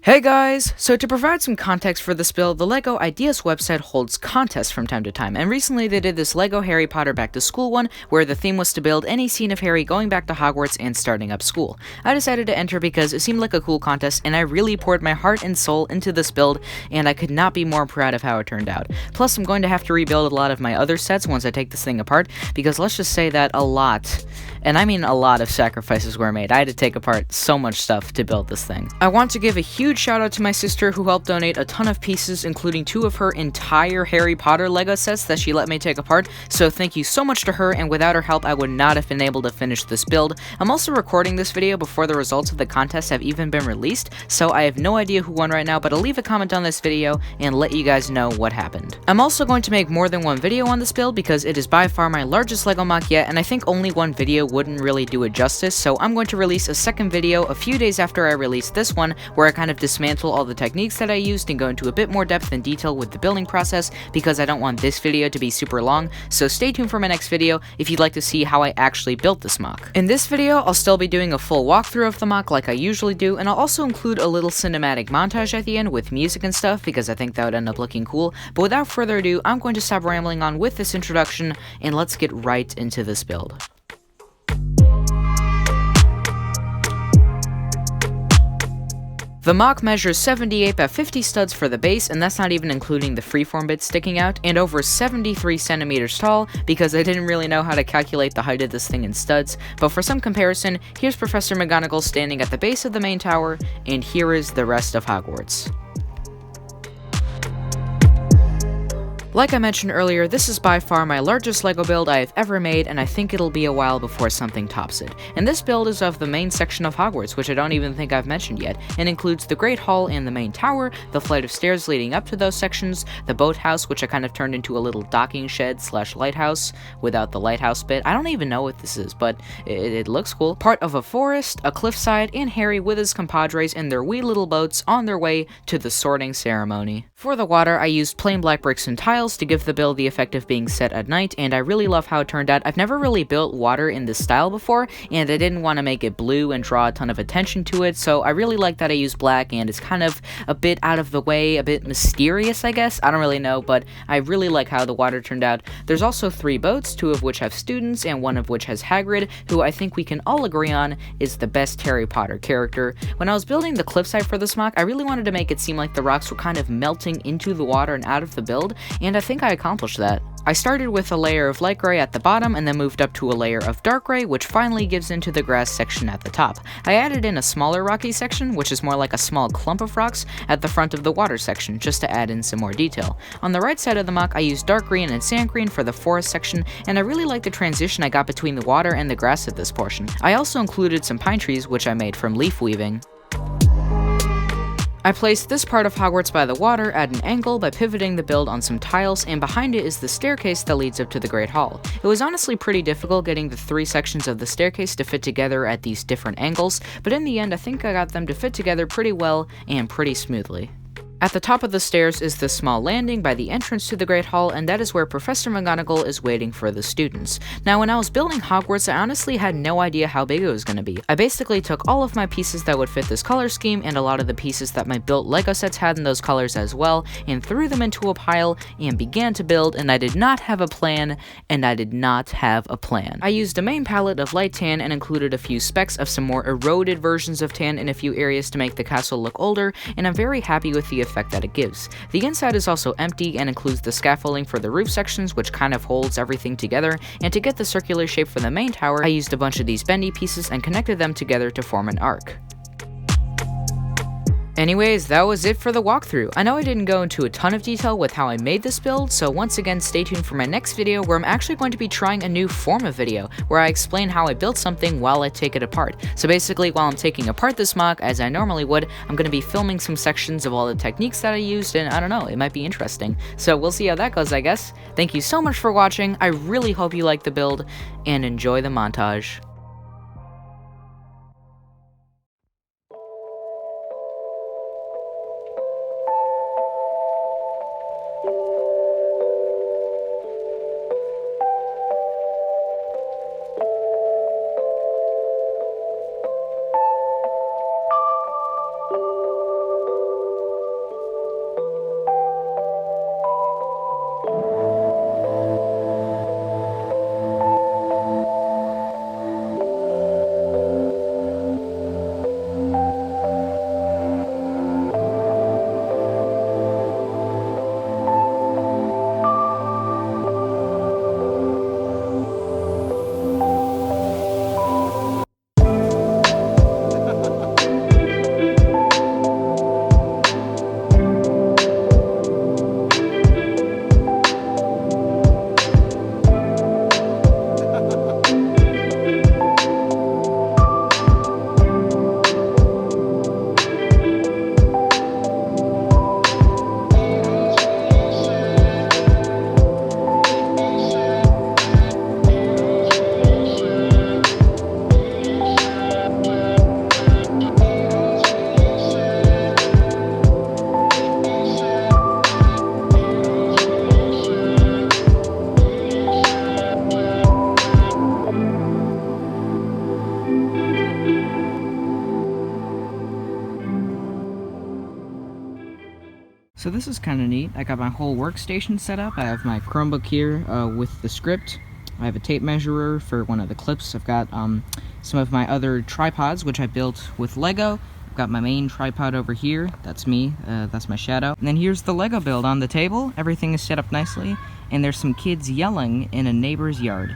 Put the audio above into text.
Hey guys! So to provide some context for this build, the LEGO Ideas website holds contests from time to time, and recently they did this LEGO Harry Potter Back to School one, where the theme was to build any scene of Harry going back to Hogwarts and starting up school. I decided to enter because it seemed like a cool contest, and I really poured my heart and soul into this build, and I could not be more proud of how it turned out. Plus, I'm going to have to rebuild a lot of my other sets once I take this thing apart, because let's just say that a lot, and I mean a lot of sacrifices were made. I had to take apart so much stuff to build this thing. I want to give a huge shout out to my sister who helped donate a ton of pieces, including 2 of her entire Harry Potter LEGO sets that she let me take apart, so thank you so much to her, and without her help I would not have been able to finish this build. I'm also recording this video before the results of the contest have even been released, so I have no idea who won right now, but I'll leave a comment on this video and let you guys know what happened. I'm also going to make more than one video on this build because it is by far my largest LEGO MOC yet, and I think only one video wouldn't really do it justice, so I'm going to release a second video a few days after I release this one, where I kind of dismantle all the techniques that I used and go into a bit more depth and detail with the building process, because I don't want this video to be super long, so stay tuned for my next video if you'd like to see how I actually built this MOC. In this video, I'll still be doing a full walkthrough of the MOC like I usually do, and I'll also include a little cinematic montage at the end with music and stuff, because I think that would end up looking cool, but without further ado, I'm going to stop rambling on with this introduction, and let's get right into this build. The MOC measures 78 by 50 studs for the base, and that's not even including the freeform bits sticking out, and over 73 centimeters tall, because I didn't really know how to calculate the height of this thing in studs, but for some comparison, here's Professor McGonagall standing at the base of the main tower, and here is the rest of Hogwarts. Like I mentioned earlier, this is by far my largest LEGO build I have ever made, and I think it'll be a while before something tops it. And this build is of the main section of Hogwarts, which I don't even think I've mentioned yet, and includes the Great Hall and the main tower, the flight of stairs leading up to those sections, the boathouse, which I kind of turned into a little docking shed / lighthouse, without the lighthouse bit. I don't even know what this is, but it looks cool. Part of a forest, a cliffside, and Harry with his compadres in their wee little boats on their way to the sorting ceremony. For the water, I used plain black bricks and tiles to give the build the effect of being set at night, and I really love how it turned out. I've never really built water in this style before, and I didn't want to make it blue and draw a ton of attention to it, so I really like that I used black, and it's kind of a bit out of the way, a bit mysterious, I guess. I don't really know, but I really like how the water turned out. There's also 3 boats, 2 of which have students, and 1 of which has Hagrid, who I think we can all agree on is the best Harry Potter character. When I was building the cliffside for this MOC, I really wanted to make it seem like the rocks were kind of melting into the water and out of the build, and I think I accomplished that. I started with a layer of light gray at the bottom and then moved up to a layer of dark gray, which finally gives into the grass section at the top. I added in a smaller rocky section, which is more like a small clump of rocks, at the front of the water section, just to add in some more detail. On the right side of the MOC, I used dark green and sand green for the forest section, and I really like the transition I got between the water and the grass at this portion. I also included some pine trees, which I made from leaf weaving. I placed this part of Hogwarts by the water at an angle by pivoting the build on some tiles, and behind it is the staircase that leads up to the Great Hall. It was honestly pretty difficult getting the 3 sections of the staircase to fit together at these different angles, but in the end I think I got them to fit together pretty well and pretty smoothly. At the top of the stairs is the small landing by the entrance to the Great Hall, and that is where Professor McGonagall is waiting for the students. Now, when I was building Hogwarts, I honestly had no idea how big it was going to be. I basically took all of my pieces that would fit this color scheme, and a lot of the pieces that my built LEGO sets had in those colors as well, and threw them into a pile, and began to build, and I did not have a plan, I used a main palette of light tan and included a few specks of some more eroded versions of tan in a few areas to make the castle look older, and I'm very happy with the effect that it gives. The inside is also empty and includes the scaffolding for the roof sections, which kind of holds everything together, and to get the circular shape for the main tower, I used a bunch of these bendy pieces and connected them together to form an arc. Anyways, that was it for the walkthrough. I know I didn't go into a ton of detail with how I made this build, so once again stay tuned for my next video where I'm actually going to be trying a new form of video, where I explain how I built something while I take it apart. So basically, while I'm taking apart this MOC, as I normally would, I'm going to be filming some sections of all the techniques that I used, and I don't know, it might be interesting. So we'll see how that goes, I guess. Thank you so much for watching, I really hope you liked the build, and enjoy the montage. So this is kind of neat. I got my whole workstation set up. I have my Chromebook here with the script. I have a tape measurer for one of the clips. I've got some of my other tripods, which I built with Lego. I've got my main tripod over here. That's me. That's my shadow. And then here's the Lego build on the table. Everything is set up nicely. And there's some kids yelling in a neighbor's yard.